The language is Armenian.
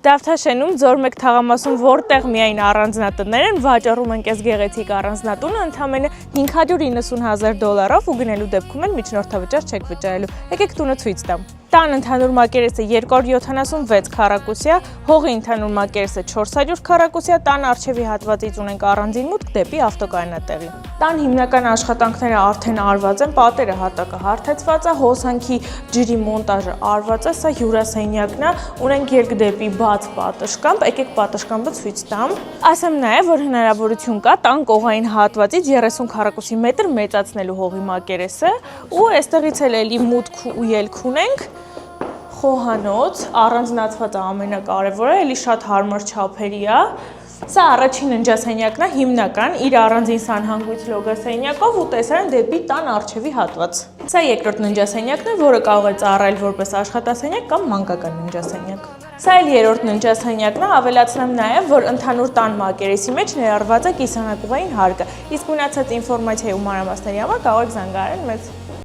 Դավթաշենում ձոր մեկ թաղամասում որտեղ միայն առանձնատներ են, վաճառում ենք այս գեղեցիկ առանձնատունը ընդամենը $590,000 ու գնելու դեպքում էլ միջնորդավճար չեք վճարելու։ Եկեք տունը ցույց տամ։ Տան ընդհանուր մակերեսը 276 քառակուսիա, հողի ընդհանուր մակերեսը 400 քառակուսիա, տան առջևի հատվածից ունենք առանձին մուտք դեպի ավտոկայանատեղի։ Տան հիմնական աշխատանքները արդեն արված են, պատերը հատակը հարթեցված է, հոսանքի ջրի մոնտաժը արված է, սա հյուրասենյակն է, ունենք երկ դեպի բաց պատշգամբ, եկեք պատշգամբը ցույց տամ։ Ասեմ նաև, որ հնարավորություն կա տան կողային հատվածից 30 քառակուսի մետր մեծացնելու հողի մակերեսը ու այստեղից էլի մուտք ու ելք ունենք։ Խոհանոց, առանձնացված է ամենակարևորը, էլի շատ հարմար չափերի է։ Սա առաջին ննջասենյակն է, հիմնական, իր առանձին սանհանգույց լոգասենյակով ու տեսարան դեպի տան առջևի հատված։ Սա երկրորդ ննջասենյակն է, որը կարող է ծառայել որպես աշխատասենյակ կամ մանկական ննջասենյակ։ Սա էլ երրորդ ննջասենյակն է, ավելացնեմ նաև, որ ընդհանուր տան մակերեսի մեջ ներառված է կիսանակուղային հարկը, իսկ մնացած ինֆորմացիայի ու մանրամասների համար կարող եք զանգահարել մեզ։